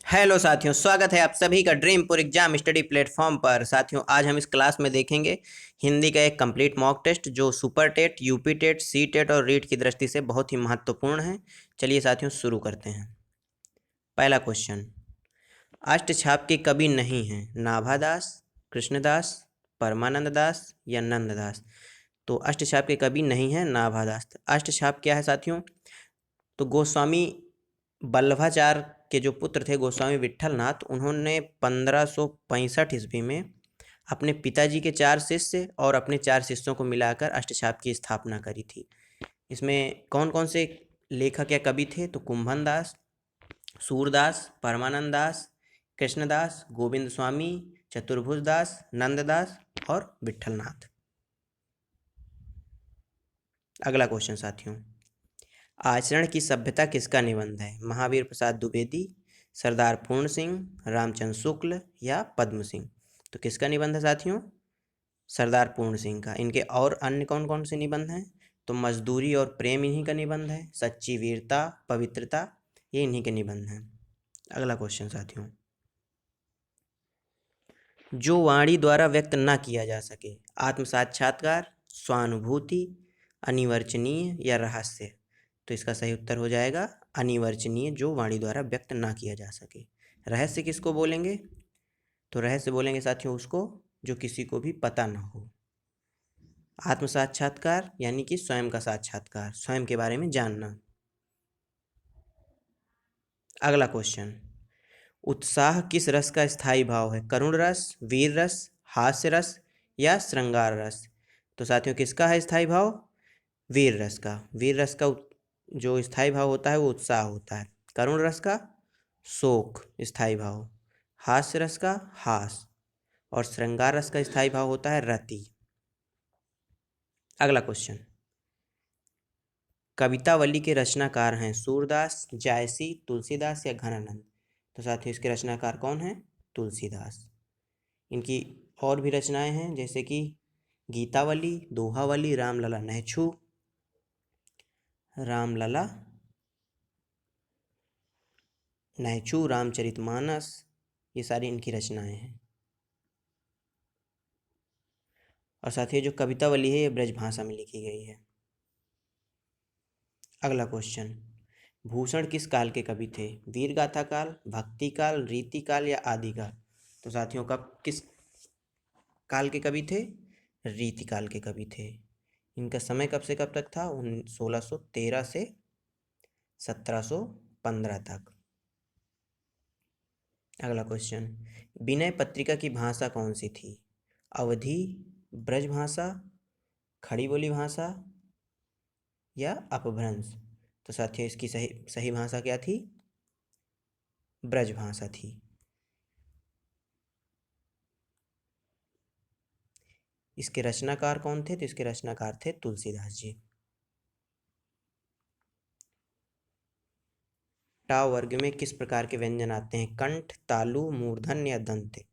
Hello साथियों, स्वागत है आप सभी का ड्रीमपुर एग्जाम स्टडी प्लेटफॉर्म पर। साथियों, आज हम इस क्लास में देखेंगे हिंदी का एक कंप्लीट मॉक टेस्ट जो super TET, UP TET, C TET और रीट की दृष्टि से बहुत ही महत्वपूर्ण है। चलिए साथियों, शुरू करते हैं। पहला क्वेश्चन, अष्टछाप के कवि नहीं हैं नाभादास, कृष्णदास, परमानंद दास या नंददास। तो अष्टछाप के कवि नहीं हैं नाभादास। अष्टछाप क्या है साथियों? तो गोस्वामी वल्लभाचार्य के जो पुत्र थे गोस्वामी विट्ठलनाथ, उन्होंने 1565 ईस्वी में अपने पिताजी के 4 शिष्य और अपने 4 शिष्यों को मिलाकर अष्टछाप की स्थापना करी थी। इसमें कौन कौन से लेखक या कवि थे? तो कुंभन दास, सूरदास, परमानंद दास, कृष्णदास, गोविंद स्वामी, चतुर्भुज दास, नंददास और विट्ठलनाथ। अगला क्वेश्चन साथियों, आचरण की सभ्यता किसका निबंध है? महावीर प्रसाद द्विवेदी, सरदार पूर्ण सिंह, रामचंद्र शुक्ल या पद्म सिंह। तो किसका निबंध है साथियों? सरदार पूर्ण सिंह का। इनके और अन्य कौन कौन से निबंध हैं? तो मजदूरी और प्रेम इन्हीं का निबंध है, सच्ची वीरता, पवित्रता, ये इन्हीं के निबंध हैं। अगला क्वेश्चन साथियों, जो वाणी द्वारा व्यक्त ना किया जा सके, आत्म साक्षात्कार, स्वानुभूति, अनिवर्चनीय या रहस्य। तो इसका सही उत्तर हो जाएगा अनिवर्चनीय, जो वाणी द्वारा व्यक्त ना किया जा सके। रहस्य किसको बोलेंगे? तो रहस्य बोलेंगे साथियों उसको जो किसी को भी पता ना हो। आत्म साक्षात्कार यानी कि स्वयं का साक्षात्कार, स्वयं के बारे में जानना। अगला क्वेश्चन, उत्साह किस रस का स्थायी भाव है? करुण रस, वीर रस, हास्य रस या श्रृंगार रस। तो साथियों किसका है स्थायी भाव? वीर रस का। वीर रस का जो स्थायी भाव होता है वो उत्साह होता है। करुण रस का शोक स्थायी भाव, हास्य रस का हास और श्रृंगार रस का स्थायी भाव होता है रति। अगला क्वेश्चन, कवितावली के रचनाकार हैं सूरदास, जायसी, तुलसीदास या घनानंद। तो साथियों इसके रचनाकार कौन हैं? तुलसीदास। इनकी और भी रचनाएं हैं जैसे कि गीतावली, दोहावली, रामलला नहछू, रामलला नहछू, रामचरितमानस, ये सारी इनकी रचनाएं हैं। और साथ ही जो कवितावली है ये ब्रज भाषा में लिखी गई है। अगला क्वेश्चन, भूषण किस काल के कवि थे? वीर गाथा काल, भक्ति काल, रीति काल या आदि काल। तो साथियों कब किस काल के कवि थे? रीति काल के कवि थे। इनका समय कब से कब तक था? 1613 से 1715 तक। अगला क्वेश्चन, विनय पत्रिका की भाषा कौन सी थी? अवधी, ब्रज भाषा, खड़ी बोली भाषा या अपभ्रंश। तो साथियों इसकी सही सही भाषा क्या थी? ब्रज भाषा थी। इसके रचनाकार कौन थे? तो इसके रचनाकार थे तुलसीदास जी। टा वर्ग में किस प्रकार के व्यंजन आते हैं? कंठ, तालु, मूर्धन्य या दंत्य।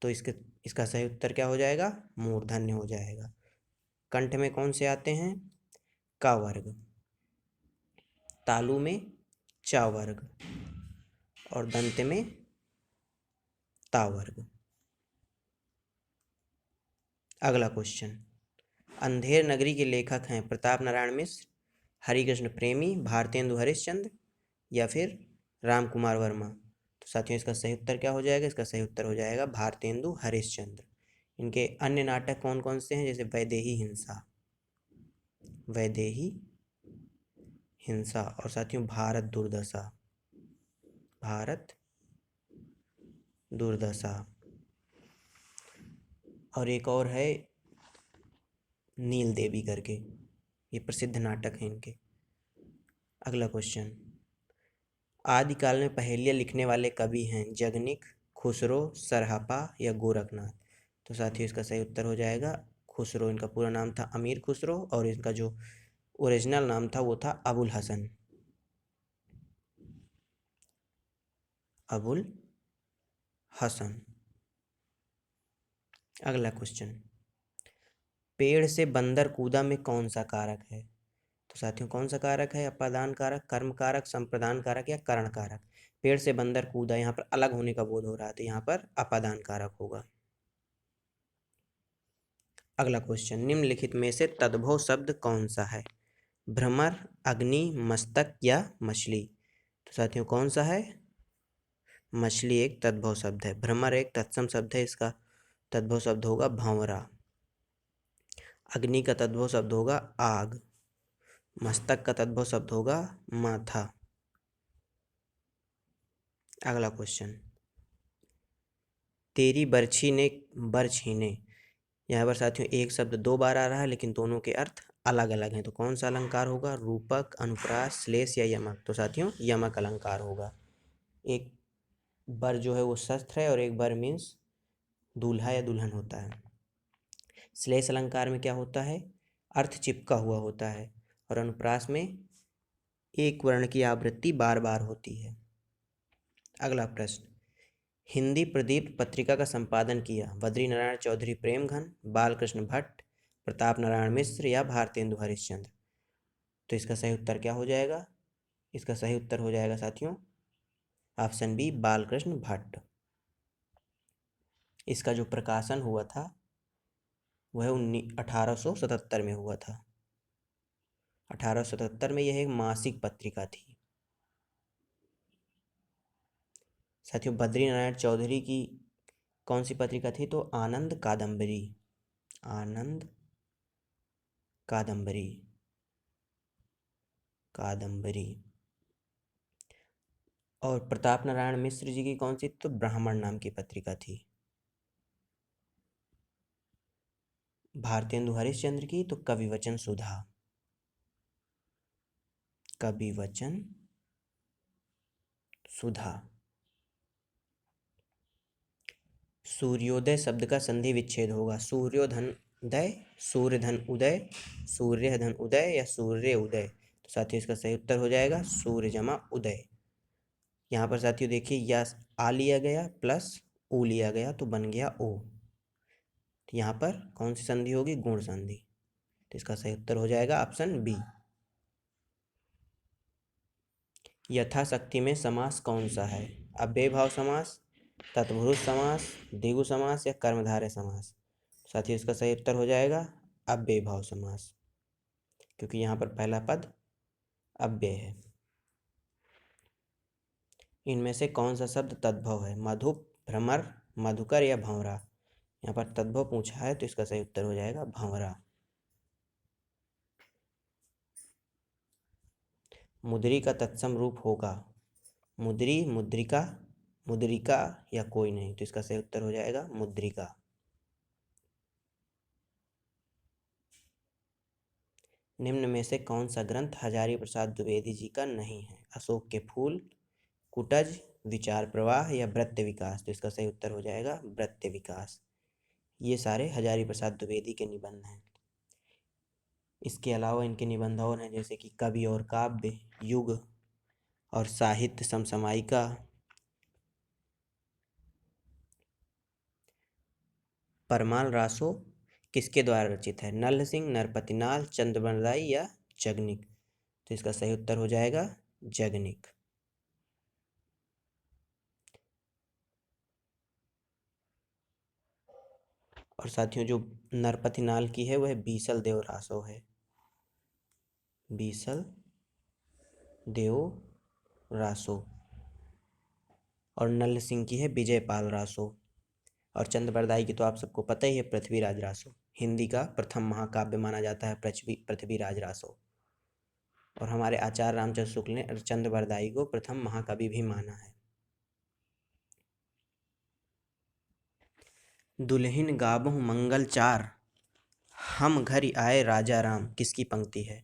तो इसका सही उत्तर क्या हो जाएगा? मूर्धन्य हो जाएगा। कंठ में कौन से आते हैं? का वर्ग, तालु में चा वर्ग और दंत्य में ता वर्ग। अगला क्वेश्चन, अंधेर नगरी के लेखक हैं प्रताप नारायण मिश्र, हरिकृष्ण प्रेमी, भारतेंदु हरिश्चंद्र या फिर राम कुमार वर्मा। तो साथियों इसका सही उत्तर क्या हो जाएगा? इसका सही उत्तर हो जाएगा भारतेंदु हरिश्चंद्र। इनके अन्य नाटक कौन कौन से हैं? जैसे वैदेही हिंसा, वैदेही हिंसा और साथियों भारत दुर्दशा, भारत दुर्दशा और एक और है नील देवी करके, ये प्रसिद्ध नाटक हैं इनके। अगला क्वेश्चन, आदिकाल में पहेलियाँ लिखने वाले कवि हैं जगनिक, खुसरो, सरहपा या गोरखनाथ। तो साथियों इसका सही उत्तर हो जाएगा खुसरो। इनका पूरा नाम था अमीर खुसरो और इनका जो ओरिजिनल नाम था वो था अबुल हसन, अबुल हसन। अगला क्वेश्चन, पेड़ से बंदर कूदा में कौन सा कारक है? तो साथियों कौन सा कारक है? अपादान कारक, कर्म कारक, संप्रदान कारक या करण कारक। पेड़ से बंदर कूदा, यहाँ पर अलग होने का बोध हो रहा था, यहाँ पर अपादान कारक होगा। अगला क्वेश्चन, निम्नलिखित में से तद्भव शब्द कौन सा है? भ्रमर, अग्नि, मस्तक या मछली? तो साथियों कौन सा है? मछली एक तद्भव शब्द है। भ्रमर एक तत्सम शब्द है, इसका तद्भव शब्द होगा भंवरा। अग्नि का तद्भव शब्द होगा आग। मस्तक का तद्भव शब्द होगा माथा। अगला क्वेश्चन, तेरी बरछी ने बर छीने, यहाँ पर साथियों एक शब्द दो बार आ रहा है लेकिन दोनों के अर्थ अलग अलग हैं, तो कौन सा अलंकार होगा? रूपक, अनुप्रास, श्लेष या यमक? तो साथियों यमक अलंकार होगा। एक बर जो है वो शस्त्र है और एक बर मीन्स दूल्हा या दुल्हन होता है। श्लेष अलंकार में क्या होता है? अर्थ चिपका हुआ होता है। और अनुप्रास में एक वर्ण की आवृत्ति बार बार होती है। अगला प्रश्न, हिंदी प्रदीप पत्रिका का संपादन किया बद्री नारायण चौधरी प्रेमघन, बालकृष्ण भट्ट, प्रताप नारायण मिश्र या भारतेंदु हरिश्चंद्र? तो इसका सही उत्तर क्या हो जाएगा? इसका सही उत्तर हो जाएगा साथियों ऑप्शन बी, बालकृष्ण भट्ट। इसका जो प्रकाशन हुआ था वह 1877 में हुआ था। 1877 में यह एक मासिक पत्रिका थी। साथियों बद्री नारायण चौधरी की कौन सी पत्रिका थी? तो आनंद कादम्बरी। आनंद कादम्बरी। कादम्बरी। और प्रताप नारायण मिश्र जी की कौन सी? तो ब्राह्मण नाम की पत्रिका थी। भारतेंदु हरिश्चंद्र की तो कविवचन सुधा। कविवचन सुधा। सूर्योदय शब्द का संधि विच्छेद होगा सूर्योधन उदय, सूर्यधन उदय, सूर्यधन उदय या सूर्य उदय? तो साथियों इसका सही उत्तर हो जाएगा सूर्य जमा उदय। यहाँ पर साथियों देखिए या आ लिया गया प्लस ऊ लिया गया तो बन गया ओ। तो यहाँ पर कौन सी संधि होगी? गुण संधि। तो इसका सही उत्तर हो जाएगा ऑप्शन बी। यथाशक्ति में समास कौन सा है? अव्ययभाव समास, तत्पुरुष समास, द्विगु समास या कर्मधारय समास? साथियों इसका सही उत्तर हो जाएगा अव्ययभाव समास, क्योंकि यहाँ पर पहला पद अव्यय है। इनमें से कौन सा शब्द तद्भव है? मधु, भ्रमर, मधुकर या भंवरा? यहाँ पर तद्भव पूछा है तो इसका सही उत्तर हो जाएगा भंवरा। मुद्री का तत्सम रूप होगा मुद्री, मुद्रिका, मुद्रिका या कोई नहीं? तो इसका सही उत्तर हो जाएगा मुद्रिका। निम्न में से कौन सा ग्रंथ हजारी प्रसाद द्विवेदी जी का नहीं है? अशोक के फूल, कुटज, विचार प्रवाह या वृत्त विकास? तो इसका सही उत्तर हो जाएगा वृत्त विकास। ये सारे हजारी प्रसाद द्विवेदी के निबंध हैं। इसके अलावा इनके निबंध और हैं जैसे कि कवि और काव्य, युग और साहित्य समसामयिका। परमाल रासो किसके द्वारा रचित है? नल्ह सिंह, नरपतिनाल, चंद्रबरदाई या जगनिक? तो इसका सही उत्तर हो जाएगा जगनिक। और साथियों जो नरपतिनाल की है वह बीसल देव रासो है। बीसल देव रासो। और नल्ह सिंह की है विजयपाल रासो। और चंद्रबरदाई की तो आप सबको पता ही है पृथ्वीराज रासो। हिंदी का प्रथम महाकाव्य माना जाता है पृथ्वीराज रासो। और हमारे आचार्य रामचंद्र शुक्ल ने चंद्रबरदाई को प्रथम महाकवि भी माना है। दुल्हिन गाबहु मंगल चार, हम घर आए राजा राम किसकी पंक्ति है?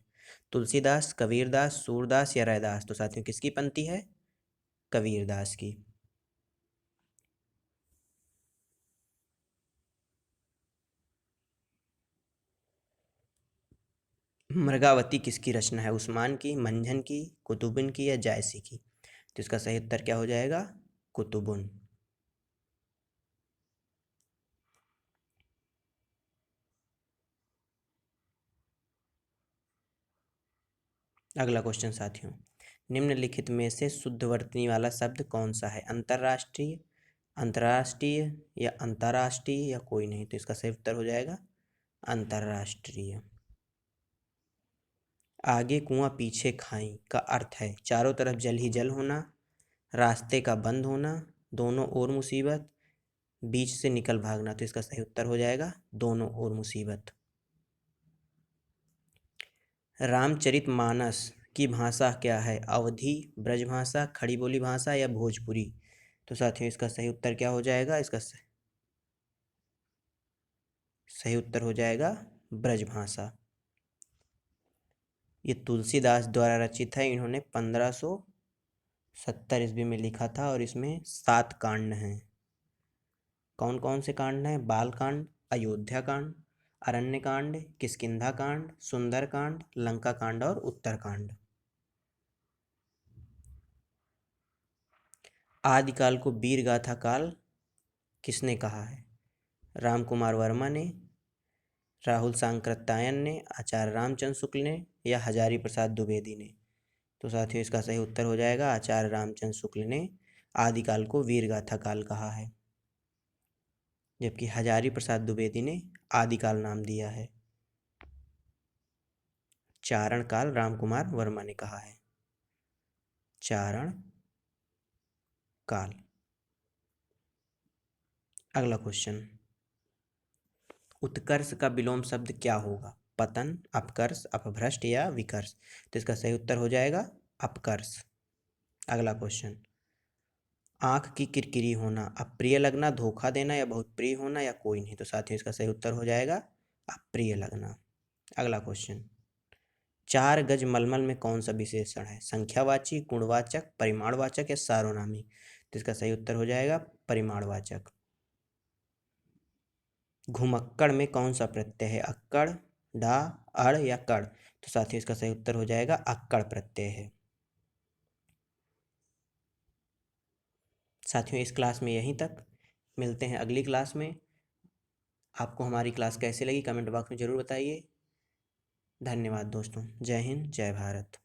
तुलसीदास, कबीरदास, सूरदास या रैदास? तो साथियों किसकी पंक्ति है? कबीरदास की। मृगावती किसकी रचना है? उस्मान की, मंझन की, कुतुबुन की या जायसी की? तो इसका सही उत्तर क्या हो जाएगा? कुतुबुन। अगला क्वेश्चन साथियों, निम्नलिखित में से शुद्धवर्तनी वाला शब्द कौन सा है? अंतर्राष्ट्रीय, अंतर्राष्ट्रीय या अंतर्राष्ट्रीय या कोई नहीं। तो इसका सही उत्तर हो जाएगा अंतर्राष्ट्रीय। आगे कुआं पीछे खाई का अर्थ है चारों तरफ जल ही जल होना, रास्ते का बंद होना, दोनों ओर मुसीबत, बीच से निकल भागना। तो इसका सही उत्तर हो जाएगा दोनों ओर मुसीबत। रामचरितमानस की भाषा क्या है? अवधी, ब्रजभाषा, खड़ी बोली भाषा या भोजपुरी। तो साथियों इसका सही उत्तर क्या हो जाएगा? इसका सही उत्तर हो जाएगा ब्रजभाषा। ये तुलसीदास द्वारा रचित है। इन्होंने 1570 ईस्वी में लिखा था और इसमें 7 कांड हैं। कौन कौन से कांड हैं? बाल कांड, अयोध्या कांड, अरण्य कांड, किष्किंधा कांड, सुंदर कांड, लंका कांड और उत्तर कांड। आदिकाल को वीर गाथा काल किसने कहा है? राम कुमार वर्मा ने, राहुल सांकृत्यायन ने, आचार्य रामचंद्र शुक्ल ने या हजारी प्रसाद द्विवेदी ने। तो साथियों इसका सही उत्तर हो जाएगा आचार्य रामचंद्र शुक्ल ने आदिकाल को वीर गाथा काल कहा है, जबकि हजारी प्रसाद द्विवेदी ने आदिकाल नाम दिया है। चारण काल राम कुमार वर्मा ने कहा है। चारण काल। अगला क्वेश्चन, उत्कर्ष का विलोम शब्द क्या होगा? पतन, अपकर्ष, अपभ्रष्ट या विकर्ष। तो इसका सही उत्तर हो जाएगा अपकर्ष। अगला क्वेश्चन, आंख की किरकिरी होना, अप्रिय लगना, धोखा देना या बहुत प्रिय होना या कोई नहीं। तो साथियों इसका सही उत्तर हो जाएगा अप्रिय लगना। अगला क्वेश्चन, 4 गज मलमल में कौन सा विशेषण है? संख्यावाची, गुणवाचक, परिमाणवाचक या सार्वनामी। तो इसका सही उत्तर हो जाएगा परिमाणवाचक। घुमक्कड़ में कौन सा प्रत्यय है? अक्कड़, डा, अड़ या कड़। तो साथियों इसका सही उत्तर हो जाएगा अक्कड़ प्रत्यय है। साथियों इस क्लास में यहीं तक, मिलते हैं अगली क्लास में। आपको हमारी क्लास कैसी लगी कमेंट बॉक्स में ज़रूर बताइए। धन्यवाद दोस्तों। जय हिंद, जय भारत।